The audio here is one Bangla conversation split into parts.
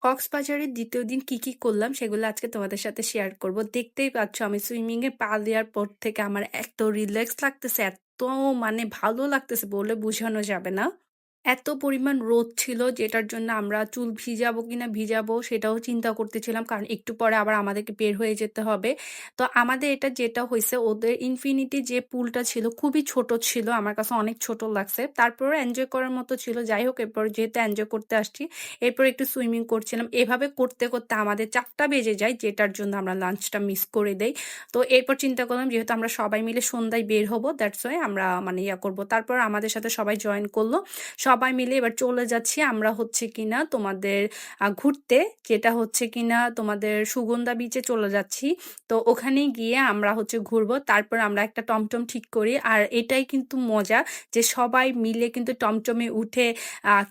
কক্সবাজারের ২য় দিন কি করলাম সেগুলো আজকে তোমাদের সাথে শেয়ার করব। দেখতেই পাচ্ছ আমি সুইমিং এ পা দেওয়ার পর থেকে আমার এত রিল্যাক্স লাগতেছে, এত মানে ভালো লাগতেছে বলে বোঝানো যাবে না। এত পরিমাণ রোদ ছিল যেটার জন্য আমরা চুল ভিজাবো কিনা ভিজাবো সেটাও চিন্তা করতেছিলাম, কারণ একটু পরে আবার আমাদেরকে বের হয়ে যেতে হবে। তো আমাদের এটা যেটা হয়েছে, ওদের ইনফিনিটি যে পুলটা ছিল খুবই ছোট ছিল, আমার কাছে অনেক ছোট লাগছে, তারপরে এনজয় করার মতো ছিল। যাই হোক, এরপর যেহেতু এনজয় করতে আসছি, এরপর একটু সুইমিং করছিলাম। এভাবে করতে করতে আমাদের 4টা বেজে যায়, যেটার জন্য আমরা লাঞ্চটা মিস করে দেই। তো এরপর চিন্তা করলাম যেহেতু আমরা সবাই মিলে সন্ধ্যায় বের হবো, দ্যাটস ওয়াই আমরা মানে ইয়া করবো। তারপর আমাদের সাথে সবাই জয়েন করলো, সবাই মিলে এবার চলে যাচ্ছি আমরা হচ্ছে কিনা তোমাদের ঘুরতে, যেটা হচ্ছে কিনা তোমাদের সুগন্ধা বিচে চলে যাচ্ছি। তো ওখানে গিয়ে আমরা হচ্ছে ঘুরবো, তারপর আমরা একটা টমটম ঠিক করি। আর এটাই কিন্তু মজা যে সবাই মিলে কিন্তু টমটমে উঠে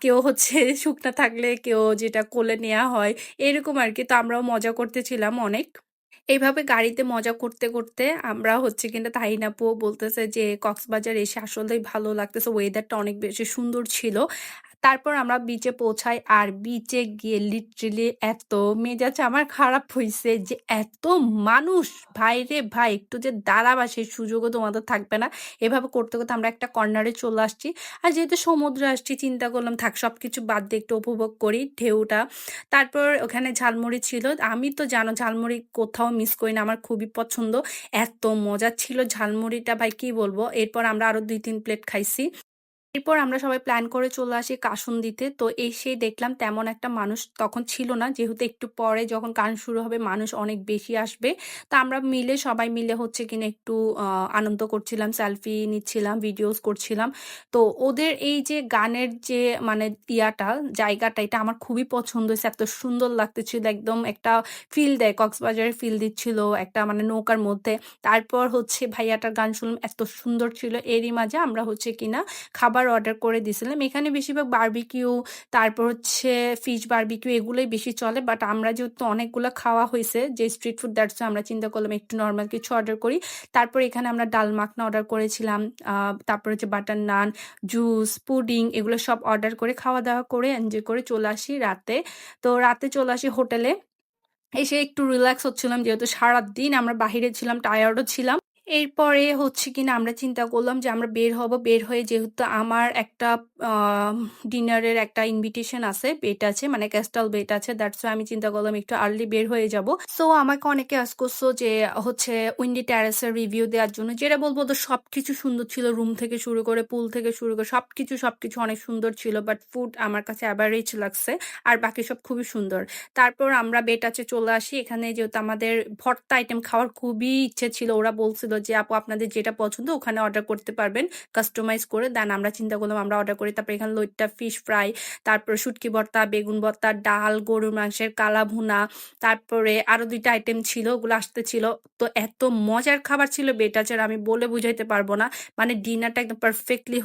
কেউ হচ্ছে শুকনা থাকলে কেউ যেটা কোলে নেওয়া হয়, এরকম আর কি। তো আমরাও মজা করতেছিলাম অনেক। এইভাবে গাড়িতে মজা করতে করতে আমরা হচ্ছে কিনা তাহিন আপুও বলতেছে যে কক্সবাজার এসে আসলেই ভালো লাগতেছে, ওয়েদারটা অনেক বেশি সুন্দর ছিল। তারপর আমরা বিচে পৌঁছাই, আর বিচে গিয়ে লিটারেলি এত মেজাজ আমার খারাপ হয়েছে যে এত মানুষ, ভাই রে ভাই, একটু যে দাঁড়াবা সেই সুযোগও তোমাদের থাকবে না। এভাবে করতে করতে আমরা একটা কর্নারে চলে আসছি। আর যেহেতু সমুদ্রে আসছি, চিন্তা করলাম থাক সবকিছু বাদ দিয়ে একটু উপভোগ করি ঢেউটা। তারপর ওখানে ঝালমুড়ি ছিল, আমি তো জানো ঝালমুড়ি কোথাও মিস করি না, আমার খুবই পছন্দ। এত মজা ছিল ঝালমুড়িটা, ভাই কি বলবো। এরপর আমরা আরো 2-3 প্লেট খাইছি। এরপর আমরা সবাই প্ল্যান করে চলে আসি কাসুন্দিতে। তো এসেই দেখলাম তেমন একটা মানুষ তখন ছিল না, যেহেতু একটু পরে যখন গান শুরু হবে মানুষ অনেক বেশি আসবে। তো আমরা মিলে সবাই মিলে হচ্ছে কিনা একটু আনন্দ করছিলাম, সেলফি নিচ্ছিলাম, ভিডিওস করছিলাম। তো ওদের এই যে গানের যে মানে ইয়াটা, জায়গাটা, এটা আমার খুবই পছন্দ হয়েছে, এত সুন্দর লাগতেছিল, একদম একটা ফিল দেয়, কক্সবাজারের ফিল দিচ্ছিল একটা মানে নৌকার মধ্যে। তারপর হচ্ছে ভাইয়াটার গান শুনলাম, এত সুন্দর ছিল। এরই মাঝে আমরা হচ্ছে কিনা খাবার অর্ডার করে দিয়েছিলাম। এখানে বেশিরভাগ বারবিকিউ, তারপর হচ্ছে ফিশ বারবিকিউ, এগুলোই বেশি চলে। বাট আমরা যেহেতু অনেকগুলো খাওয়া হয়েছে যে স্ট্রিট ফুড, দ্যাটস আমরা চিন্তা করলাম একটু নর্মাল কিছু অর্ডার করি। তারপর এখানে আমরা ডাল মাখনা অর্ডার করেছিলাম, তারপর হচ্ছে বাটার নান, জুস, পুডিং, এগুলো সব অর্ডার করে খাওয়া দাওয়া করে এনজয় করে চলে আসি রাতে। তো রাতে চলে আসি হোটেলে, এসে একটু রিল্যাক্স হচ্ছিলাম যেহেতু সারাদিন আমরা বাহিরে ছিলাম, টায়ার্ডও ছিলাম। এরপরে হচ্ছে কিনা আমরা চিন্তা করলাম যে আমরা বের হব। বের হয়ে যেহেতু আমার একটা ডিনারের একটা ইনভিটেশন আছে, বেট আছে, মানে ক্যাস্টাল বেট আছে, দ্যাটস আমি চিন্তা করলাম একটু আর্লি বের হয়ে যাব। সো আমাকে অনেকে আস করছো যে হচ্ছে উইন্ডি টেরেসের রিভিউ দেওয়ার জন্য, যেটা বলবো তো সবকিছু সুন্দর ছিল, রুম থেকে শুরু করে পুল থেকে শুরু করে সবকিছু অনেক সুন্দর ছিল। বাট ফুড আমার কাছে অ্যাভারেজ লাগছে, আর বাকি সব খুবই সুন্দর। তারপর আমরা বেটাচে চলে আসি। এখানে যেহেতু আমাদের ভর্তা আইটেম খাওয়ার খুবই ইচ্ছে ছিল, ওরা বলছিল যে আপু আপনাদের যেটা পছন্দ ওখানে অর্ডার করতে পারবেন কাস্টমাইজ করে দেন। আমরা চিন্তা করলাম আমরা অর্ডার করি। তারপর এখানে লইট্টা ফিশ ফ্রাই, তারপর শুটকি ভর্তা, বেগুন ভর্তা, ডাল, গরুর মাংসের কালা ভুনা, তারপরে আরো 2টা আইটেম ছিল, ওগুলো আসতে ছিল। তো এত মজার খাবার ছিল বেটাচের, আমি বলে বুঝাইতে পারবো না। মানে ডিনারটা একদম পারফেক্টলি